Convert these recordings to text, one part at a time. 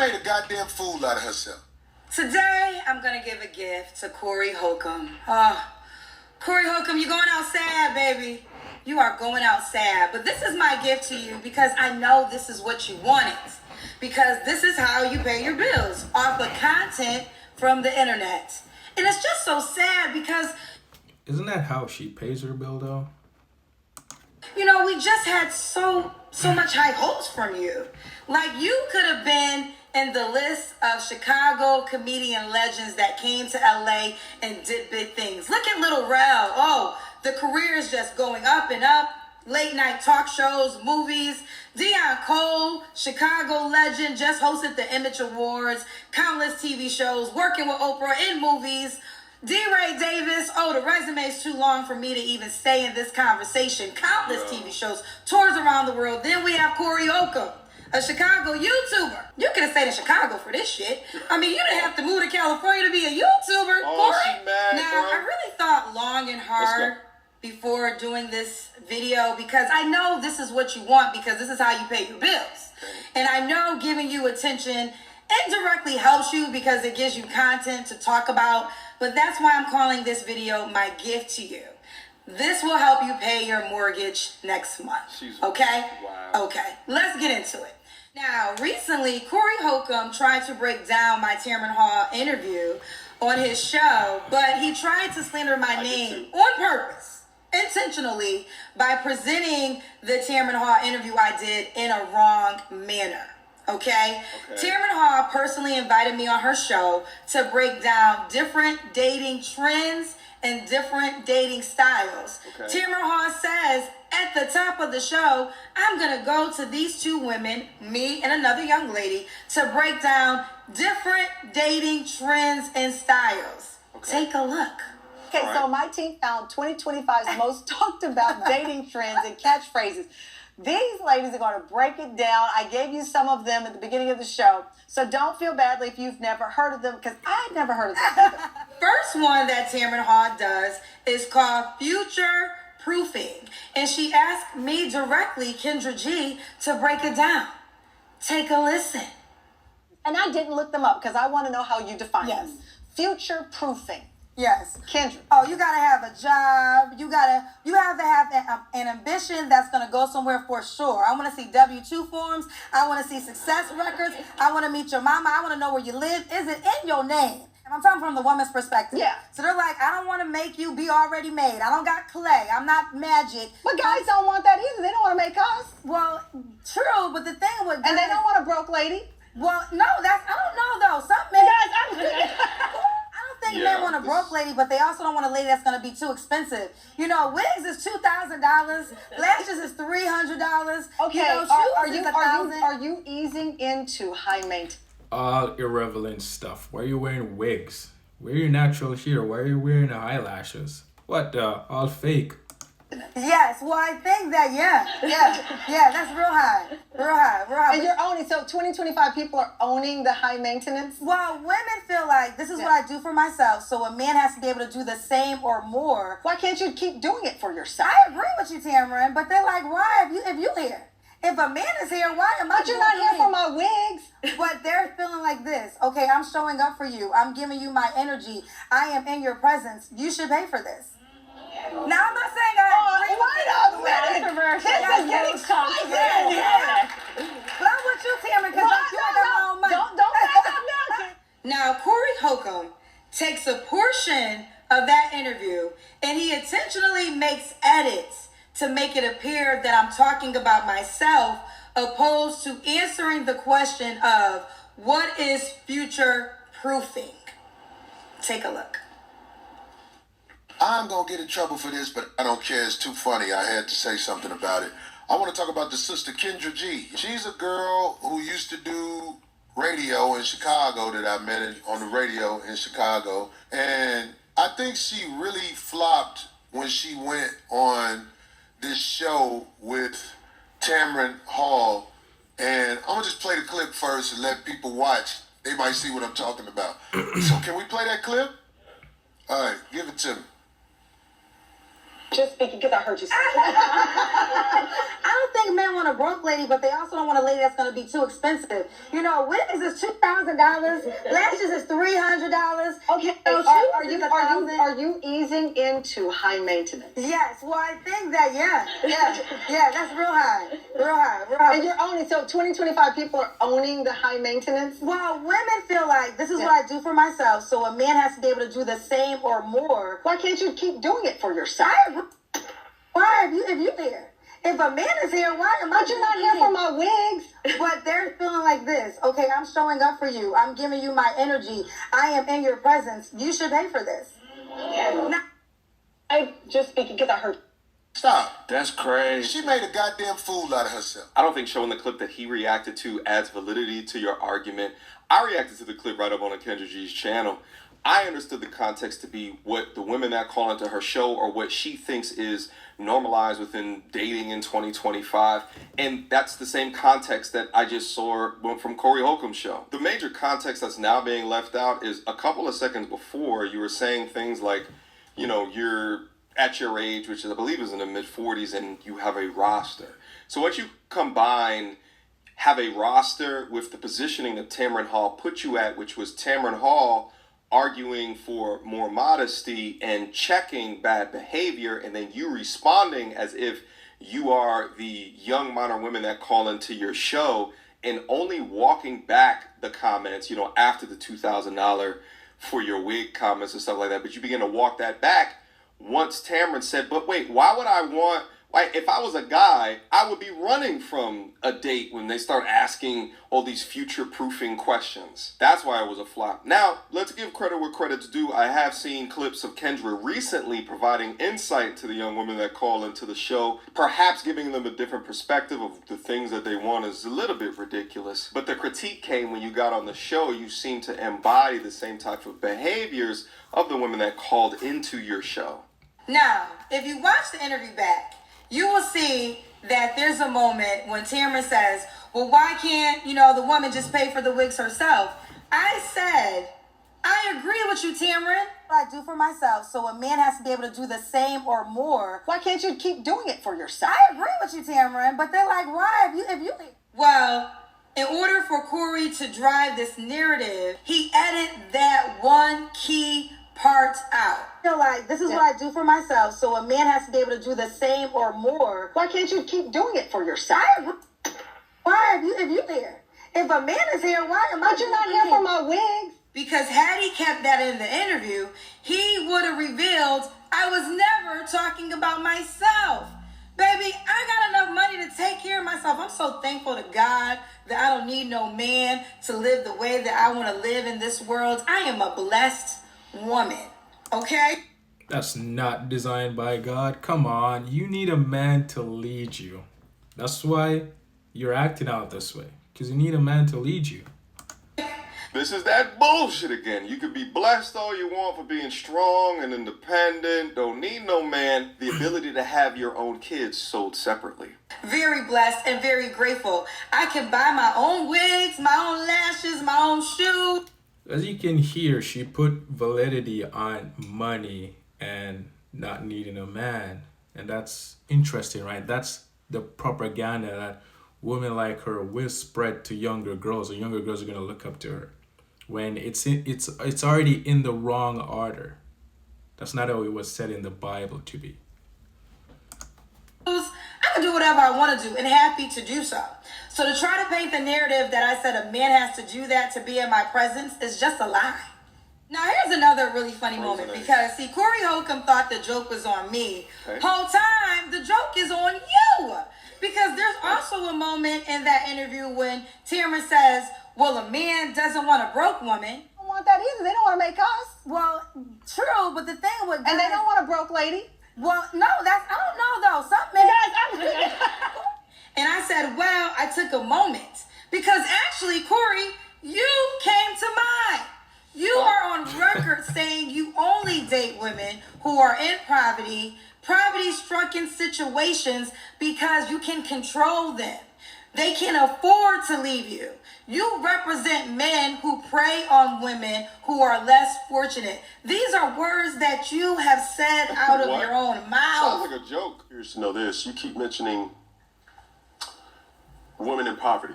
Made a goddamn fool out of herself. Today, I'm going to give a gift to Corey Holcomb. Corey Holcomb, you're going out sad, baby. You are going out sad. But this is my gift to you because I know this is what you wanted. Because this is how you pay your bills, off of content from the internet. And it's just so sad because... Isn't that how she pays her bill, though? You know, we just had so much high hopes from you. Like, you could have been in the list of Chicago comedian legends that came to LA and did big things. Look at Lil Rel. Oh, the career is just going up and up. Late night talk shows, movies. Deion Cole, Chicago legend, just hosted the Image Awards, countless TV shows, working with Oprah in movies. D-Ray Davis, oh, the resume is too long for me to even stay in this conversation. Countless TV shows, tours around the world. Then we have Corey Holcomb, a Chicago YouTuber. You could have stayed in Chicago for this shit. I mean, you didn't have to move to California to be a YouTuber, Corey. She mad, now, bro. I really thought long and hard before doing this video because I know this is what you want because this is how you pay your bills. And I know giving you attention indirectly helps you because it gives you content to talk about, but that's why I'm calling this video my gift to you. This will help you pay your mortgage next month. Okay? Wow. Okay, let's get into it. Now, recently, Corey Holcomb tried to break down my Tamron Hall interview on his show, but he tried to slander my name on purpose, intentionally, by presenting the Tamron Hall interview I did in a wrong manner. Okay? Tamron Hall personally invited me on her show to break down different dating trends and different dating styles. Tamron Hall says at the top of the show, I'm going to go to these two women, me and another young lady, to break down different dating trends and styles. Take a look. Okay, so my team found 2025's most talked about dating trends and catchphrases. These ladies are going to break it down. I gave you some of them at the beginning of the show, so don't feel badly if you've never heard of them, because I had never heard of them. First one that Tamron Hall does is called future proofing, and she asked me directly, Kendra G, to break it down. Take a listen. And I didn't look them up because I want to know how you define them. Future proofing. Yes. Kendra. Oh, you gotta have a job. You have to have an ambition that's gonna go somewhere for sure. I want to see W-2 forms. I want to see success records. I want to meet your mama. I want to know where you live. Is it in your name? And I'm talking from the woman's perspective. Yeah. So they're like, I don't want to make you be already made. I don't got clay. I'm not magic. But guys don't want that either. They don't want to make us. Well, true, but the thing with And they don't want a broke lady. Well, no, I don't know though. Some men. I don't think men want a broke lady, but they also don't want a lady that's going to be too expensive. You know, wigs is $2,000, lashes is $300. Okay, you know, are you easing into high maintenance? All irrelevant stuff. Why are you wearing wigs? Wear your natural hair. Why are you wearing the eyelashes? What the? All fake. Yes, well, I think that, yeah, that's real high. And you're owning, so 2025 people are owning the high maintenance? Well, women feel like this is what I do for myself, so a man has to be able to do the same or more. Why can't you keep doing it for yourself? I agree with you, Tamron, but they're like, why if you here? If a man is here, why am I? But you're not here for my wigs. But they're feeling like this. Okay, I'm showing up for you. I'm giving you my energy. I am in your presence. You should pay for this. Now, I'm not saying wait a minute. This is getting spicy. But I'm with you, Tamron, because I feel like I'm on money. Don't back up now. Now, Corey Holcomb takes a portion of that interview and he intentionally makes edits to make it appear that I'm talking about myself, opposed to answering the question of what is future proofing. Take a look. I'm going to get in trouble for this, but I don't care. It's too funny. I had to say something about it. I want to talk about the sister Kendra G. She's a girl who used to do radio in Chicago that I met on the radio in Chicago. And I think she really flopped when she went on this show with Tamron Hall. And I'm going to just play the clip first and let people watch. They might see what I'm talking about. So can we play that clip? All right, give it to me. Just speaking because I heard you say I don't think men want a broke lady, but they also don't want a lady that's going to be too expensive. You know, wigs is $2,000, lashes is $300. Okay, So are you easing into high maintenance? Yes, well, I think that, yeah, that's real high. And you're owning, so 2025 people are owning the high maintenance? Well, women feel like this is what I do for myself, so a man has to be able to do the same or more. Why can't you keep doing it for yourself? Why, if you here? If a man is here, why am I? But you're not here for my wigs. But they're feeling like this. Okay, I'm showing up for you. I'm giving you my energy. I am in your presence. You should pay for this. Now, I just speaking because I heard. Stop. That's crazy. She made a goddamn fool out of herself. I don't think showing the clip that he reacted to adds validity to your argument. I reacted to the clip right up on Kendra G's channel. I understood the context to be what the women that call into her show or what she thinks is normalized within dating in 2025. And that's the same context that I just saw from Corey Holcomb's show. The major context that's now being left out is a couple of seconds before you were saying things like, you know, you're at your age, which I believe is in the mid-40s, and you have a roster. So once you combine have a roster with the positioning that Tamron Hall put you at, which was Tamron Hall arguing for more modesty and checking bad behavior, and then you responding as if you are the young modern women that call into your show, and only walking back the comments, you know, after the $2,000 for your wig comments and stuff like that. But you begin to walk that back once Tamron said, but wait, why would I want, like, if I was a guy, I would be running from a date when they start asking all these future-proofing questions. That's why it was a flop. Now, let's give credit where credit's due. I have seen clips of Kendra recently providing insight to the young women that call into the show. Perhaps giving them a different perspective of the things that they want is a little bit ridiculous. But the critique came when you got on the show. You seem to embody the same type of behaviors of the women that called into your show. now, if you watch the interview back, you will see that there's a moment when Tamron says, well, why can't, you know, the woman just pay for the wigs herself? I said, I agree with you, Tamron. I do for myself, so a man has to be able to do the same or more. Why can't you keep doing it for yourself? I agree with you, Tamron, but they're like, why? If you Well, in order for Corey to drive this narrative, he edited that one key part out. I feel like this is what I do for myself, so a man has to be able to do the same or more. Why can't you keep doing it for yourself? I agree. Why, if you here? If a man is here, why am I? But you're not here for my wigs. Because had he kept that in the interview, he would have revealed I was never talking about myself. Baby, I got enough money to take care of myself. I'm so thankful to God that I don't need no man to live the way that I want to live in this world. I am a blessed woman, okay? That's not designed by God. Come on, you need a man to lead you. That's why you're acting out this way, because you need a man to lead you. This is that bullshit again. You could be blessed all you want for being strong and independent, don't need no man. The ability to have your own kids sold separately. Very blessed and very grateful. I can buy my own wigs, my own lashes, my own shoes. As you can hear, she put validity on money and not needing a man. And that's interesting, right? That's the propaganda that women like her will spread to younger girls. The younger girls are going to look up to her. When it's already in the wrong order. That's not how it was said in the Bible to be. I can do whatever I want to do and happy to do so. So to try to paint the narrative that I said a man has to do that to be in my presence is just a lie. Now here's another really funny moment because see, Corey Holcomb thought the joke was on me. Okay. Whole time the joke is on you. Because there's also a moment in that interview when Tamron says, well, a man doesn't want a broke woman. They don't want that either. They don't want to make us. Well, true, but the thing with guys, And they don't want a broke lady. well, no, that's, I don't know though. Some men. And I said, well, I took a moment. Because actually, Corey, you came to mind. You are on record saying you only date women who are in poverty-stricken situations because you can control them. They can afford to leave you. You represent men who prey on women who are less fortunate. These are words that you have said out of your own mouth. Sounds like a joke. Curious to know this. You keep mentioning women in poverty?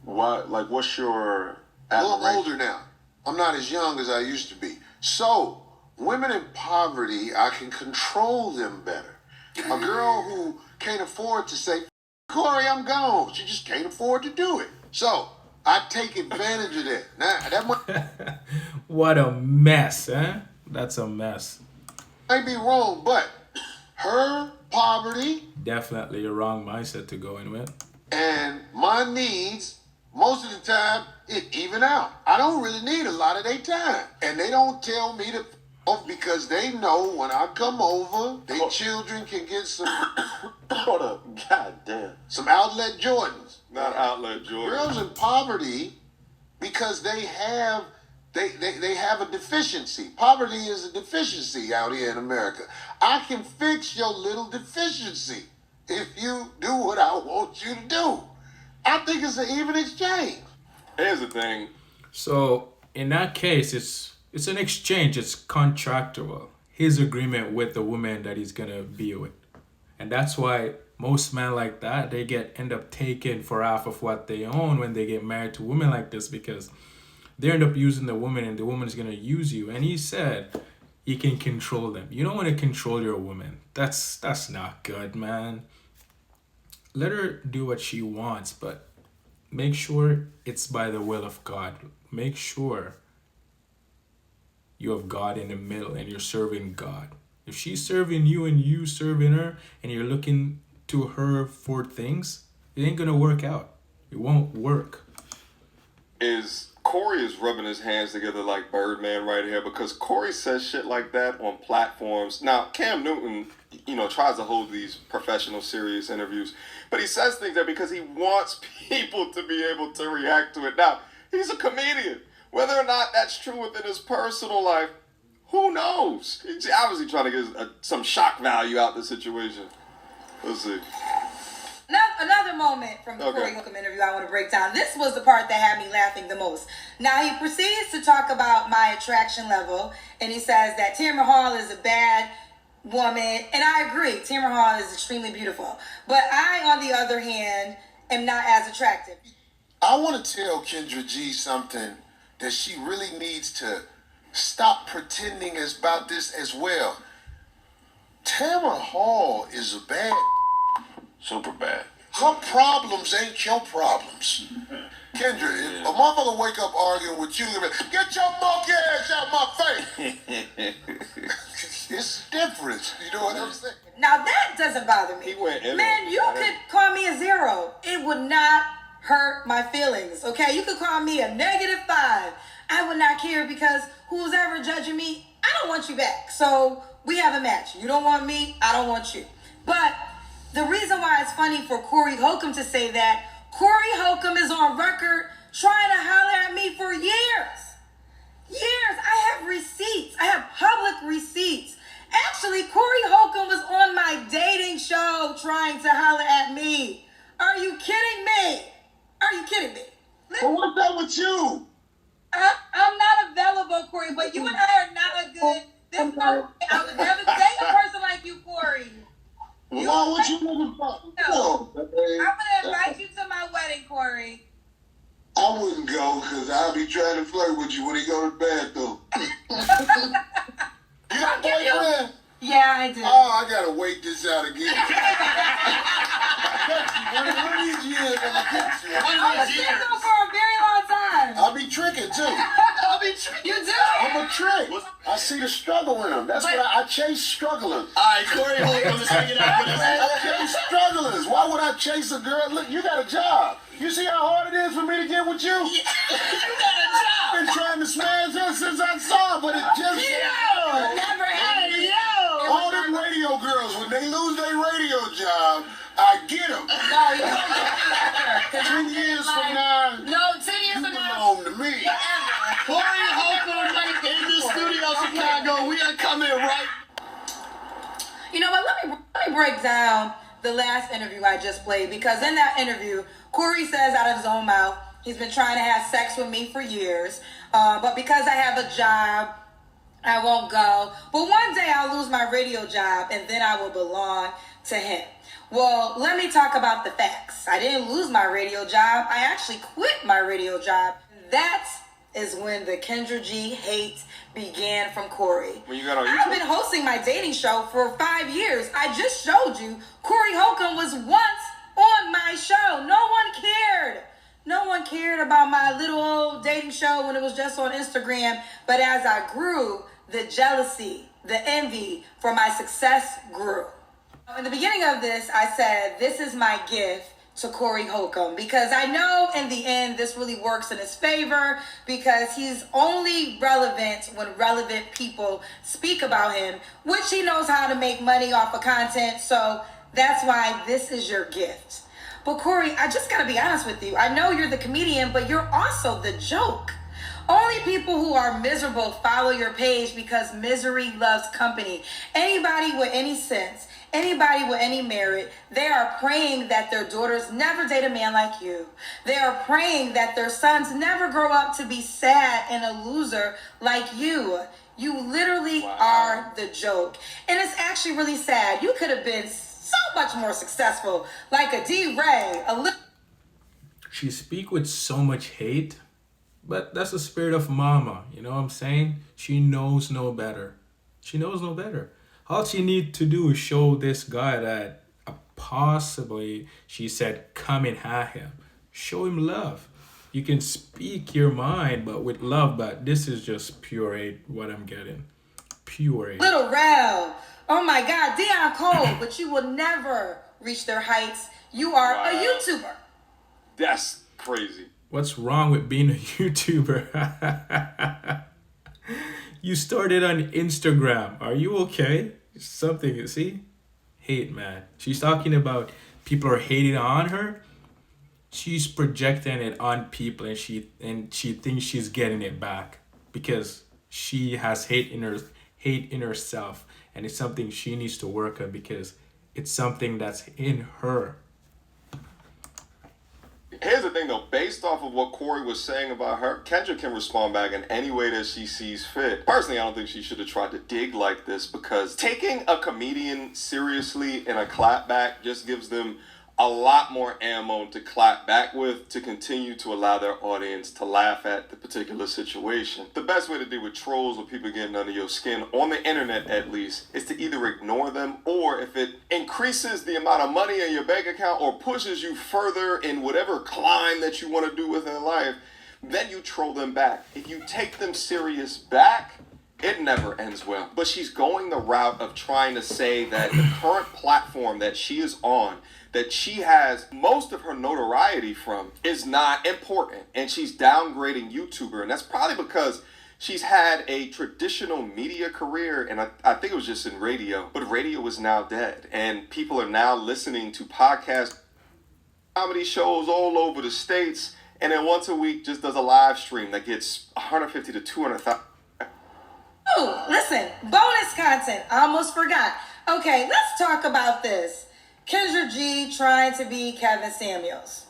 What's your A little older now. I'm not as young as I used to be. So, women in poverty, I can control them better. A girl who can't afford to say, Corey, I'm gone. She just can't afford to do it. So, I take advantage of that. Now, that What a mess, huh? That's a mess. might be wrong, but her poverty Definitely a wrong mindset to go in with. and my needs, most of the time, it even out. I don't really need a lot of their time. And they don't tell me to off because they know when I come over, their children can get some Hold up. God damn. some outlet Jordans. Not outlet Jordan. Girls in poverty, because they have a deficiency. Poverty is a deficiency out here in America. I can fix your little deficiency if you do what I want you to do. I think it's an even exchange. Here's the thing. So in that case, it's an exchange. It's contractual. His agreement with the woman that he's gonna be with, and that's why most men like that they end up taken for half of what they own when they get married to women like this, because they end up using the woman and the woman is gonna use you. And he said you can control them. You don't want to control your woman. That's not good, man. Let her do what she wants, but make sure it's by the will of God. Make sure you have God in the middle and you're serving God. If she's serving you and you serving her and you're looking to her for things, it ain't gonna work out. It won't work. Corey is rubbing his hands together like Birdman right here, because Corey says shit like that on platforms. Now, Cam Newton, tries to hold these professional, serious interviews, but he says things there because he wants people to be able to react to it. Now, he's a comedian. Whether or not that's true within his personal life, who knows? He's obviously trying to get some shock value out of the situation. Let's see. Another moment from the Corey Holcomb interview I want to break down. This was the part that had me laughing the most. Now, he proceeds to talk about my attraction level, and he says that Tamara Hall is a bad woman, and I agree. Tamara Hall is extremely beautiful. But I, on the other hand, am not as attractive. I want to tell Kendra G something that she really needs to stop pretending about this as well. Tamara Hall is a bad, Super bad. her problems ain't your problems. Kendra, if a motherfucker wake up arguing with you, get your monkey ass out my face. It's different. You know what I'm saying? Now, that doesn't bother me. He went in Man, on you could call me a 0. It would not hurt my feelings, okay? You could call me a -5. I would not care, because who's ever judging me, I don't want you back. So we have a match. You don't want me, I don't want you. But the reason why it's funny for Corey Holcomb to say that, Corey Holcomb is on record trying to holler at me for years. Years. I have receipts. I have public receipts. Actually, Corey Holcomb was on my dating show trying to holler at me. Are you kidding me? Are you kidding me? Well, what's up with you? I'm not available, Corey, but you and I are not a good. I would never date a person like you, Corey. Well, what you looking for? No. I'm gonna invite you to my wedding, Corey. I wouldn't go because I'll be trying to flirt with you when he go to bed, though. You got a boyfriend? Yeah, I do. Oh, I gotta wait this out again. One of these years, I'm gonna get you. I was single for a very long time. I'll be tricking too. You do? I'm a trick. I see the struggle in them. That's what I chase strugglers. All right, Corey Holcomb is hanging out with us. I chase strugglers. Why would I chase a girl? Look, you got a job. You see how hard it is for me to get with you? You got a job. I've been trying to smash her since I saw her, but it just... Never happened. All them radio girls, when they lose their radio job, I get them. No, you don't get 10 years from now, No, 10 years you from now. belong to me. Corey Holcomb in the studio, Chicago. We are coming right. You know what? Let me break down the last interview I just played, because in that interview, Corey says out of his own mouth he's been trying to have sex with me for years, but because I have a job, I won't go. But one day I'll lose my radio job, and then I will belong to him. Well, let me talk about the facts. I didn't lose my radio job. I actually quit my radio job. That is when the Kendra G hate began from Corey. When you got on YouTube? I've been hosting my dating show for 5 years. I just showed you Corey Holcomb was once on my show. No one cared. No one cared about my little old dating show when it was just on Instagram. But as I grew, the jealousy, the envy for my success grew. In the beginning of this, I said, this is my gift to Corey Holcomb, because I know in the end this really works in his favor, because he's only relevant when relevant people speak about him, which he knows how to make money off of content. So that's why this is your gift. But Corey, I just gotta be honest with you. I know you're the comedian, but you're also the joke. Only people who are miserable follow your page because misery loves company. Anybody with any sense, anybody with any merit, they are praying that their daughters never date a man like you. They are praying that their sons never grow up to be sad and a loser like you. You literally are the joke. And it's actually really sad. You could have been so much more successful, like a D-Ray, She speak with so much hate, but that's the spirit of mama. You know what I'm saying? She knows no better. She knows no better. All she need to do is show this guy that possibly, she said, coming at him. Show him love. You can speak your mind, but with love. But this is just pure hate, what I'm getting. Pure hate. Little Rel. Oh my God, Deion Cole, but you will never reach their heights. You are a YouTuber. That's crazy. What's wrong with being a YouTuber? You started on Instagram. Are you okay? Something, see? Hate, man. She's talking about people are hating on her. She's projecting it on people, and she thinks she's getting it back because she has hate in herself, and it's something she needs to work on because it's something that's in her. Here's the thing, though. Based off of what Corey was saying about her, Kendra can respond back in any way that she sees fit. Personally, I don't think she should have tried to dig like this, because taking a comedian seriously in a clapback just gives them a lot more ammo to clap back with to continue to allow their audience to laugh at the particular situation. The best way to deal with trolls or people getting under your skin, on the internet at least, is to either ignore them, or if it increases the amount of money in your bank account or pushes you further in whatever climb that you want to do within life, then you troll them back. If you take them serious back, it never ends well. But she's going the route of trying to say that the current platform that she is on, that she has most of her notoriety from, is not important. And she's downgrading YouTuber. And that's probably because she's had a traditional media career, and I think it was just in radio. But radio is now dead. And people are now listening to podcasts, comedy shows all over the States. And then once a week just does a live stream that gets 150 to 200,000. Oh, listen, bonus content. I almost forgot. Okay, let's talk about this. Kendra G trying to be Kevin Samuels.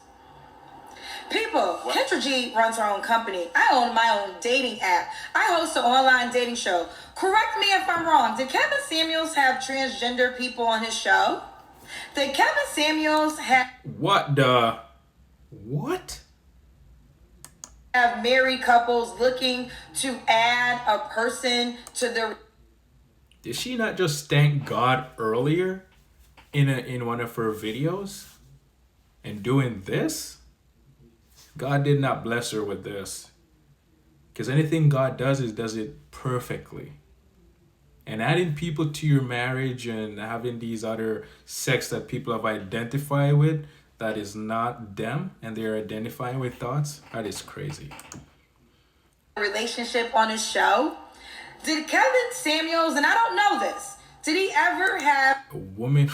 People, Kendra G runs her own company. I own my own dating app. I host an online dating show. Correct me if I'm wrong. Did Kevin Samuels have transgender people on his show? Did Kevin Samuels have... What? Have married couples looking to add a person to their... Did she not just thank God earlier in one of her videos and doing this? God did not bless her with this, because anything God does it perfectly. And adding people to your marriage and having these other sex that people have identified with that is not them, and they're identifying with thoughts, that is crazy. Relationship on his show. Did Kevin Samuels, and I don't know this, did he ever have a woman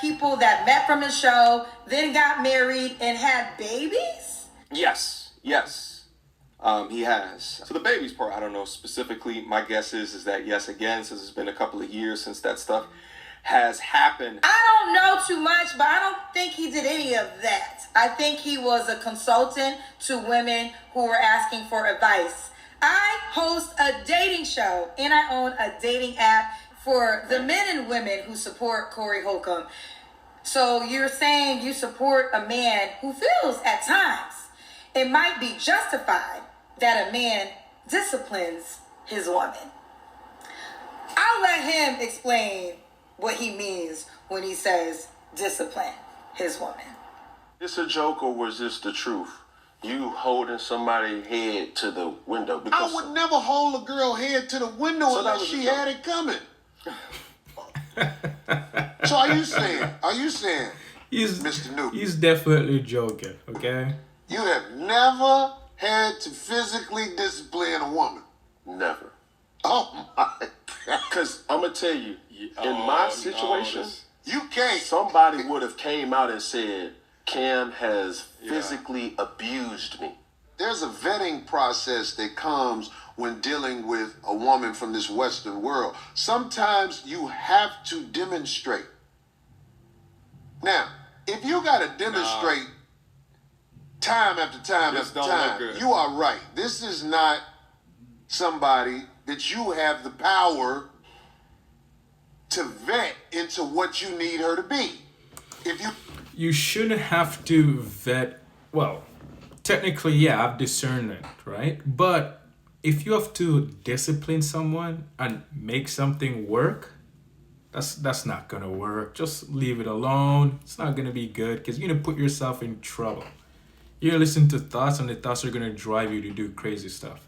people that met from his show, then got married and had babies? Yes. He has. So the babies part, I don't know specifically. My guess is that yes, again, since it's been a couple of years since that stuff has happened. I don't know too much, but I don't think he did any of that. I think he was a consultant to women who were asking for advice. I host a dating show and I own a dating app for the men and women who support Corey Holcomb. So you're saying you support a man who feels at times it might be justified that a man disciplines his woman. I'll let him explain what he means when he says discipline his woman. It's a joke, or was this the truth? You holding somebody's head to the window? I would never hold a girl head to the window So that unless was a she joke. had it coming. So are you saying, He's Mr. Newton, he's definitely joking, okay? you have never had to physically discipline a woman? Never. Oh my God. Because I'm going to tell you, in my situation, You can't. somebody would have came out and said, Cam has physically abused me. There's a vetting process that comes when dealing with a woman from this Western world. Sometimes you have to demonstrate. Now, if you got to demonstrate time after time This after don't look time, good. you are right. This is not somebody that you have the power to vet into what you need her to be. If You shouldn't have to vet. Well, technically, yeah, I've discernment, right? But if you have to discipline someone and make something work, that's not gonna work. Just leave it alone. It's not gonna be good because you're gonna put yourself in trouble. You're gonna listen to thoughts, and the thoughts are gonna drive you to do crazy stuff,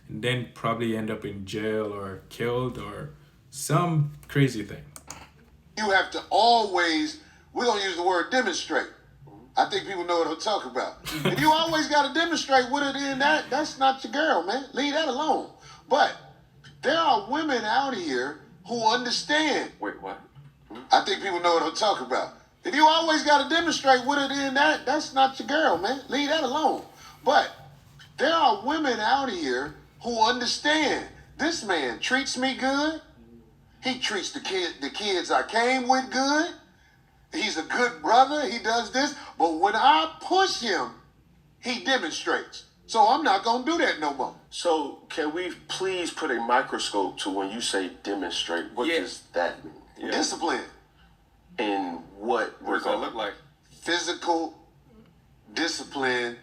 and then probably end up in jail or killed or some crazy thing. you have to always, we're going to use the word demonstrate. I think people know what I'm talking about. If you always got to demonstrate with it, then that's not your girl, man. Leave that alone. But there are women out here who understand. Wait, what? I think people know what I'm talking about. If you always got to demonstrate with it, then that's not your girl, man. Leave that alone. But there are women out here who understand. This man treats me good. He treats the kids I came with good. He's a good brother. He does this. But when I push him, he demonstrates. So I'm not going to do that no more. So can we please put a microscope to when you say demonstrate? What Yeah. does that mean? Yeah. Discipline. In what What does that regard? look like? Physical discipline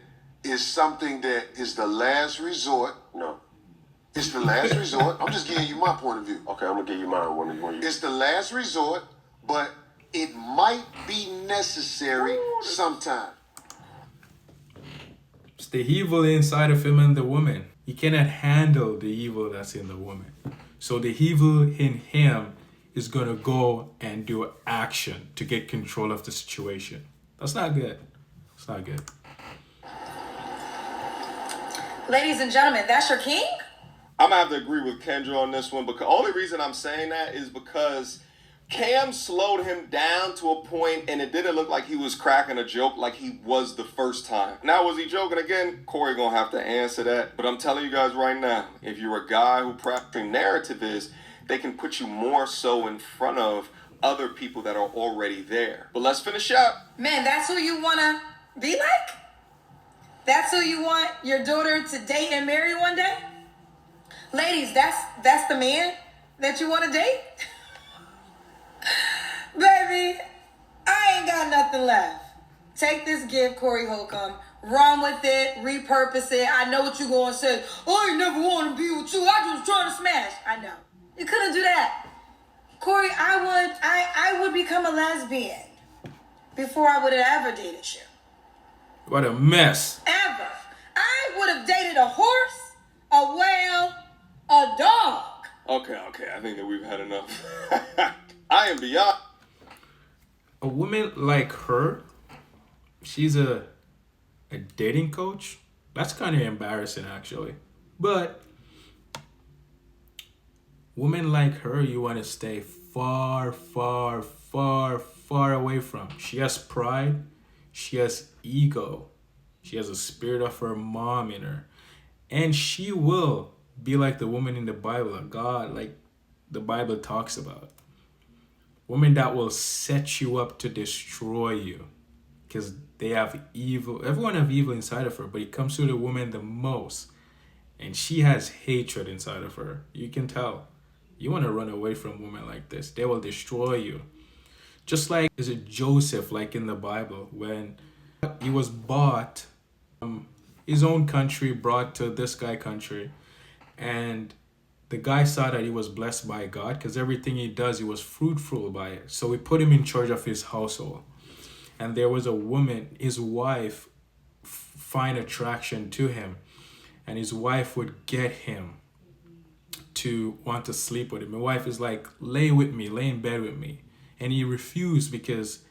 is something that is the last resort. No. It's the last resort. I'm just giving you my point of view. Okay, I'm gonna give you mine when you. It's the last resort, but it might be necessary sometime. It's the evil inside of him and the woman. He cannot handle the evil that's in the woman. So the evil in him is going to go and do action to get control of the situation. That's not good. It's not good. Ladies and gentlemen, that's your king? I'm gonna have to agree with Kendra on this one, because the only reason I'm saying that is because Cam slowed him down to a point, and it didn't look like he was cracking a joke like he was the first time. Now, was he joking again? Corey gonna have to answer that. But I'm telling you guys right now, if you're a guy who practicing narrative is, they can put you more so in front of other people that are already there. But let's finish up. Man, that's who you want to be like? That's who you want your daughter to date and marry one day? Ladies, that's the man that you want to date? Baby, I ain't got nothing left. Take this gift, Corey Holcomb. Run with it, repurpose it. I know what you're going to say. I ain't never want to be with you. I just trying to smash. I know. You couldn't do that. Corey, I would become a lesbian before I would have ever dated you. What a mess. Ever. I would have dated a horse, a whale, a dog. Okay, I think that we've had enough. I am beyond. A woman like her, she's a dating coach. That's kind of embarrassing, actually. But women like her, you want to stay far, far, far, far away from. She has pride. She has ego. She has a spirit of her mom in her. And she will be like the woman in the Bible, God, like the Bible talks about. Women that will set you up to destroy you. Because they have evil. Everyone have evil inside of her, but it comes to the woman the most. And she has hatred inside of her. You can tell. You want to run away from women like this. They will destroy you. Just like, is it Joseph, like in the Bible, when he was bought from his own country, brought to this guy country, and the guy saw that he was blessed by God because everything he does, he was fruitful by it. So he put him in charge of his household. And there was a woman, his wife, find attraction to him, and his wife would get him to want to sleep with him. My wife is like, lay with me, lay in bed with me. And he refused because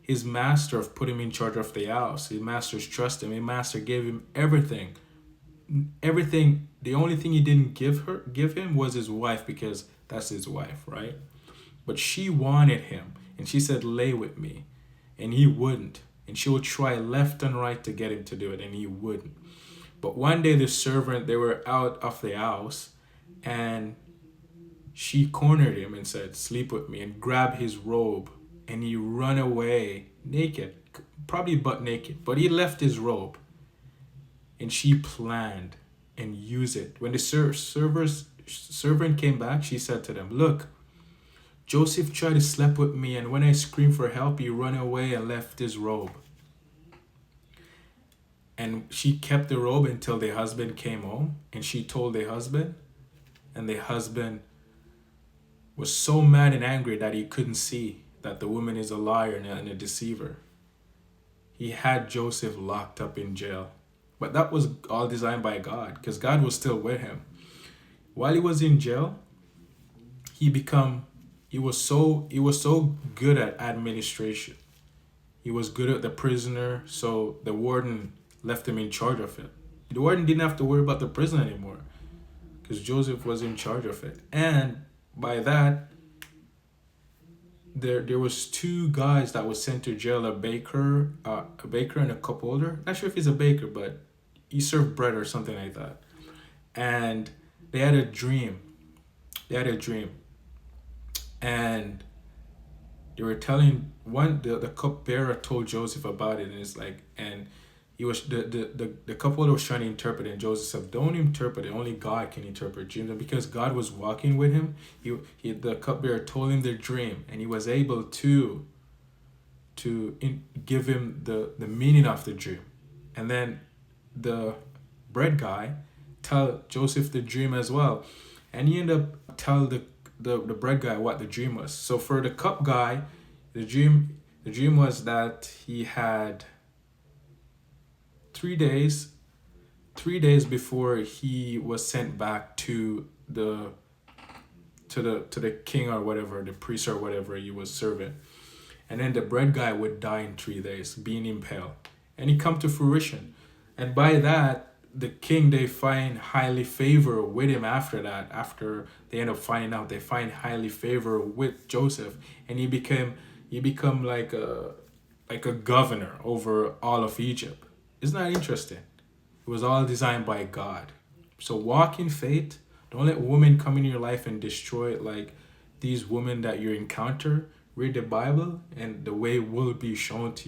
his master put him in charge of the house. His masters trust him. His master gave him everything. Everything. The only thing he didn't give him was his wife, because that's his wife, right? But she wanted him, and she said, lay with me. And he wouldn't. And she would try left and right to get him to do it, and he wouldn't. But one day the servant, they were out of the house, and she cornered him and said, sleep with me, and grabbed his robe, and he ran away naked, probably butt naked, but he left his robe. And she planned and used it. When the servant came back, she said to them, look, Joseph tried to sleep with me, and when I screamed for help, he ran away and left his robe. And she kept the robe until the husband came home, and she told the husband, and the husband was so mad and angry that he couldn't see that the woman is a liar and a deceiver. He had Joseph locked up in jail. But that was all designed by God, because God was still with him. While he was in jail, he was so good at administration. He was good at the prisoner, so the warden left him in charge of it. The warden didn't have to worry about the prison anymore, because Joseph was in charge of it. And by that, there was two guys that was sent to jail, a baker and a cup holder. Not sure if he's a baker, but he served bread or something like that. And they had a dream. And they were telling the cupbearer told Joseph about it, and it's like, and he was the cup holder was trying to interpret it, and Joseph said, don't interpret it, only God can interpret dreams. And because God was walking with him, the cupbearer told him the dream, and he was able to give him the meaning of the dream. And then the bread guy tell Joseph the dream as well, and he ended up tell the bread guy what the dream was. So for the cup guy, the dream was that he had 3 days before he was sent back to the king or whatever, the priest or whatever he was serving. And then the bread guy would die in 3 days, being impaled. And it come to fruition. And by that, the king, they find highly favor with him after that. After they end up finding out, they find highly favor with Joseph. And he become like a governor over all of Egypt. Isn't that interesting? It was all designed by God. So walk in faith. Don't let women come in your life and destroy it, like these women that you encounter. Read the Bible, and the way will be shown to you.